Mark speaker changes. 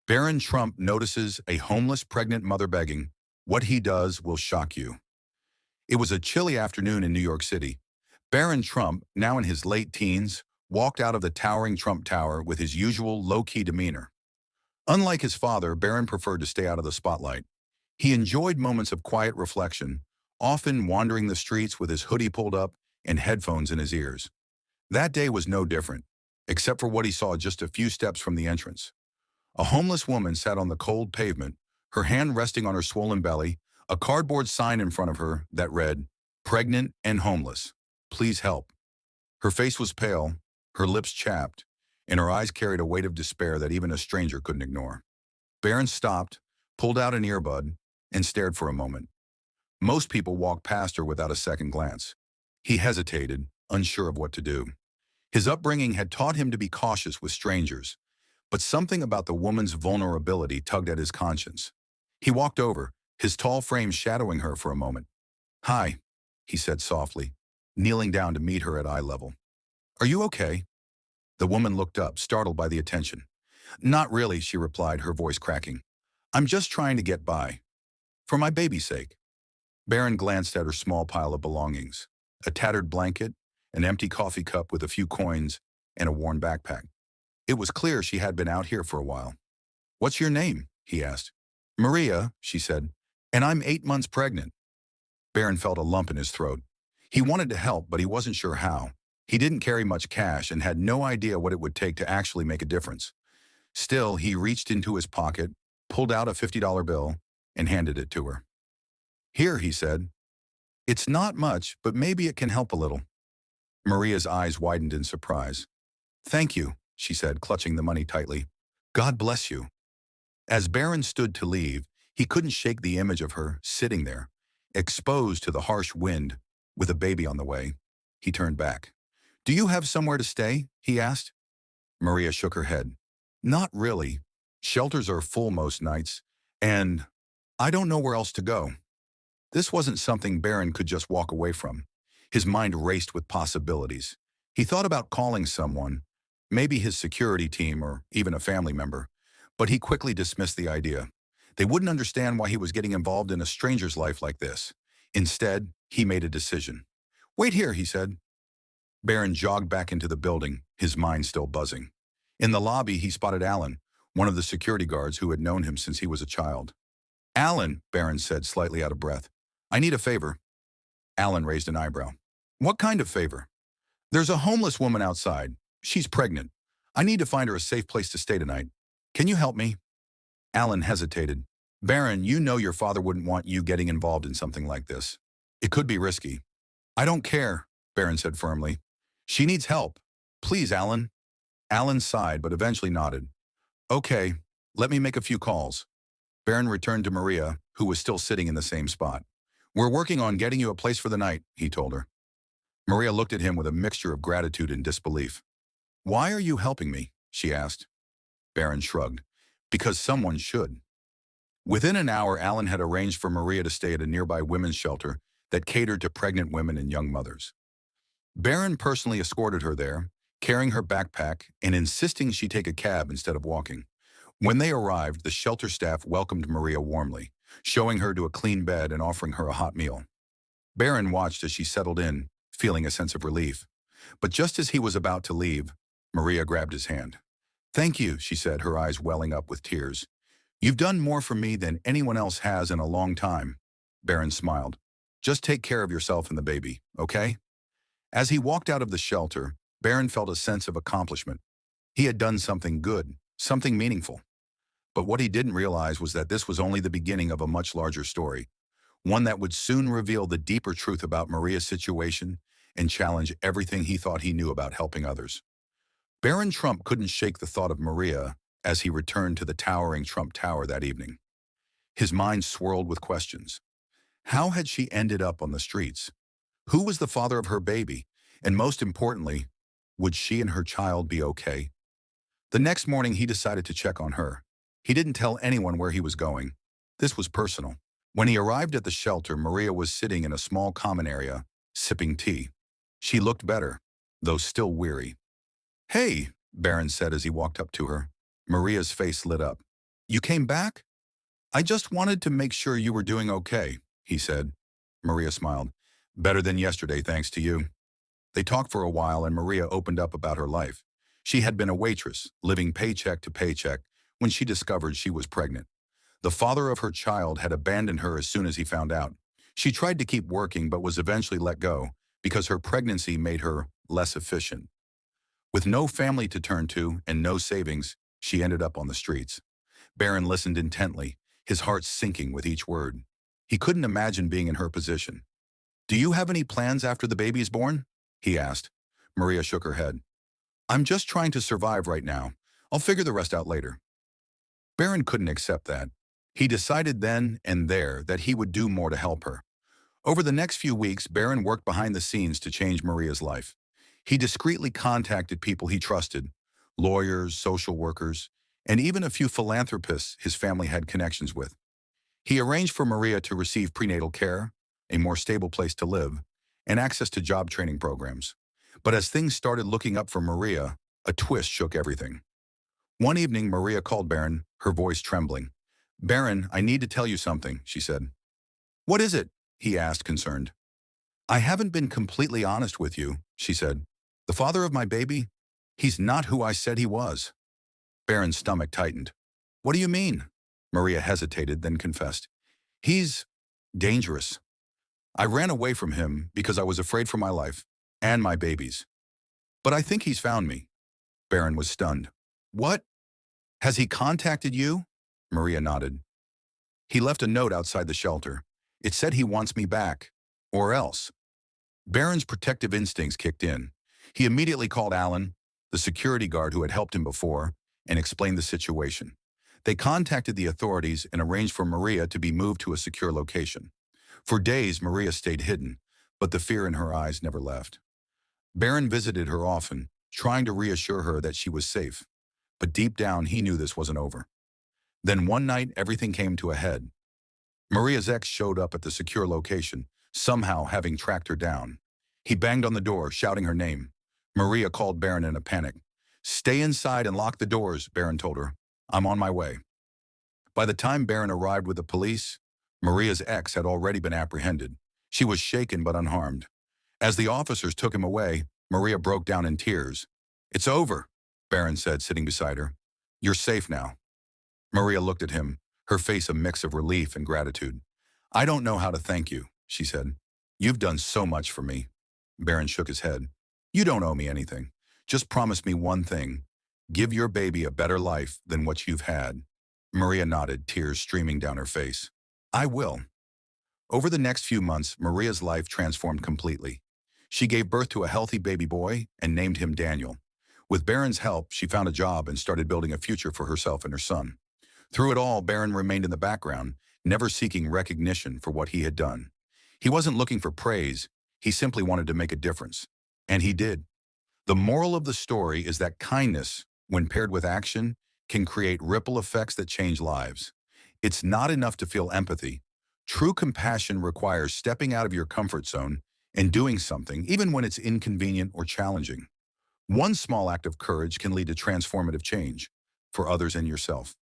Speaker 1: Barron Trump notices a homeless pregnant mother begging. What he does will shock you. It was a chilly afternoon in New York City. Barron Trump, now in his late teens, walked out of the towering Trump Tower with his usual low-key demeanor. Unlike his father, Barron preferred to stay out of the spotlight. He enjoyed moments of quiet reflection, often wandering the streets with his hoodie pulled up and headphones in his ears. That day was no different, except for what he saw just a few steps from the entrance. A homeless woman sat on the cold pavement, her hand resting on her swollen belly, a cardboard sign in front of her that read, "Pregnant and homeless. Please help." Her face was pale, her lips chapped, and her eyes carried a weight of despair that even a stranger couldn't ignore. Barron stopped, pulled out an earbud, and stared for a moment. Most people walked past her without a second glance. He hesitated, unsure of what to do. His upbringing had taught him to be cautious with strangers, but something about the woman's vulnerability tugged at his conscience. He walked over, his tall frame shadowing her for a moment. "Hi," he said softly, kneeling down to meet her at eye level. "Are you okay?" The woman looked up, startled by the attention. "Not really," she replied, her voice cracking. "I'm just trying to get by. For my baby's sake." Barron glanced at her small pile of belongings, a tattered blanket, an empty coffee cup with a few coins, and a worn backpack. It was clear she had been out here for a while. "What's your name?" he asked. "Maria," she said, "and I'm 8 months pregnant." Barron felt a lump in his throat. He wanted to help, but he wasn't sure how. He didn't carry much cash and had no idea what it would take to actually make a difference. Still, he reached into his pocket, pulled out a $50 bill, and handed it to her. "Here," he said. "It's not much, but maybe it can help a little." Maria's eyes widened in surprise. "Thank you," she said, clutching the money tightly. "God bless you." As Barron stood to leave, he couldn't shake the image of her sitting there, exposed to the harsh wind, with a baby on the way. He turned back. "Do you have somewhere to stay?" he asked. Maria shook her head. "Not really. Shelters are full most nights, and I don't know where else to go." This wasn't something Barron could just walk away from. His mind raced with possibilities. He thought about calling someone, maybe his security team or even a family member, but he quickly dismissed the idea. They wouldn't understand why he was getting involved in a stranger's life like this. Instead, he made a decision. "Wait here," he said. Barron jogged back into the building, his mind still buzzing. In the lobby, he spotted Alan, one of the security guards who had known him since he was a child. "Alan," Barron said, slightly out of breath, "I need a favor." Alan raised an eyebrow. "What kind of favor?" "There's a homeless woman outside. She's pregnant. I need to find her a safe place to stay tonight. Can you help me?" Alan hesitated. "Barron, you know your father wouldn't want you getting involved in something like this. It could be risky." "I don't care," Barron said firmly. "She needs help. Please, Alan." Alan sighed, but eventually nodded. "Okay, let me make a few calls." Barron returned to Maria, who was still sitting in the same spot. "We're working on getting you a place for the night," he told her. Maria looked at him with a mixture of gratitude and disbelief. "Why are you helping me?" she asked. Barron shrugged. "Because someone should." Within an hour, Alan had arranged for Maria to stay at a nearby women's shelter that catered to pregnant women and young mothers. Barron personally escorted her there, carrying her backpack and insisting she take a cab instead of walking. When they arrived, the shelter staff welcomed Maria warmly, showing her to a clean bed and offering her a hot meal. Barron watched as she settled in, feeling a sense of relief. But just as he was about to leave, Maria grabbed his hand. "Thank you," she said, her eyes welling up with tears. "You've done more for me than anyone else has in a long time." Barron smiled. "Just take care of yourself and the baby, okay?" As he walked out of the shelter, Barron felt a sense of accomplishment. He had done something good, something meaningful. But what he didn't realize was that this was only the beginning of a much larger story, one that would soon reveal the deeper truth about Maria's situation and challenge everything he thought he knew about helping others. Barron Trump couldn't shake the thought of Maria as he returned to the towering Trump Tower that evening. His mind swirled with questions. How had she ended up on the streets? Who was the father of her baby? And most importantly, would she and her child be okay? The next morning, he decided to check on her. He didn't tell anyone where he was going. This was personal. When he arrived at the shelter, Maria was sitting in a small common area, sipping tea. She looked better, though still weary. "Hey," Barron said as he walked up to her. Maria's face lit up. You came back? I just wanted to make sure you were doing okay, he said. Maria smiled. Better than yesterday, thanks to you. They talked for a while and Maria opened up about her life. She had been a waitress, living paycheck to paycheck, when she discovered she was pregnant. The father of her child had abandoned her as soon as he found out. She tried to keep working but was eventually let go because her pregnancy made her less efficient. With no family to turn to and no savings, she ended up on the streets. Barron listened intently, his heart sinking with each word. He couldn't imagine being in her position. Do you have any plans after the baby is born? He asked. Maria shook her head. I'm just trying to survive right now. I'll figure the rest out later. Barron couldn't accept that. He decided then and there that he would do more to help her. Over the next few weeks, Barron worked behind the scenes to change Maria's life. He discreetly contacted people he trusted, lawyers, social workers, and even a few philanthropists his family had connections with. He arranged for Maria to receive prenatal care, a more stable place to live, and access to job training programs. But as things started looking up for Maria, a twist shook everything. One evening, Maria called Barron, her voice trembling. Barron, I need to tell you something, she said. What is it? He asked, concerned. I haven't been completely honest with you, she said. The father of my baby? He's not who I said he was. Barron's stomach tightened. What do you mean? Maria hesitated, then confessed. He's dangerous. I ran away from him because I was afraid for my life and my babies. But I think he's found me. Barron was stunned. What? Has he contacted you? Maria nodded. He left a note outside the shelter. It said he wants me back, or else. Barron's protective instincts kicked in. He immediately called Alan, the security guard who had helped him before, and explained the situation. They contacted the authorities and arranged for Maria to be moved to a secure location. For days, Maria stayed hidden, but the fear in her eyes never left. Barron visited her often, trying to reassure her that she was safe. But deep down, he knew this wasn't over. Then one night, everything came to a head. Maria's ex showed up at the secure location, somehow having tracked her down. He banged on the door, shouting her name. Maria called Barron in a panic. Stay inside and lock the doors, Barron told her. I'm on my way. By the time Barron arrived with the police, Maria's ex had already been apprehended. She was shaken but unharmed. As the officers took him away, Maria broke down in tears. It's over, Barron said, sitting beside her. You're safe now. Maria looked at him, her face a mix of relief and gratitude. I don't know how to thank you, she said. You've done so much for me. Barron shook his head. You don't owe me anything. Just promise me one thing. Give your baby a better life than what you've had. Maria nodded, tears streaming down her face. I will. Over the next few months, Maria's life transformed completely. She gave birth to a healthy baby boy and named him Daniel. With Barron's help, she found a job and started building a future for herself and her son. Through it all, Barron remained in the background, never seeking recognition for what he had done. He wasn't looking for praise, he simply wanted to make a difference. And he did. The moral of the story is that kindness, when paired with action, can create ripple effects that change lives. It's not enough to feel empathy. True compassion requires stepping out of your comfort zone and doing something, even when it's inconvenient or challenging. One small act of courage can lead to transformative change for others and yourself.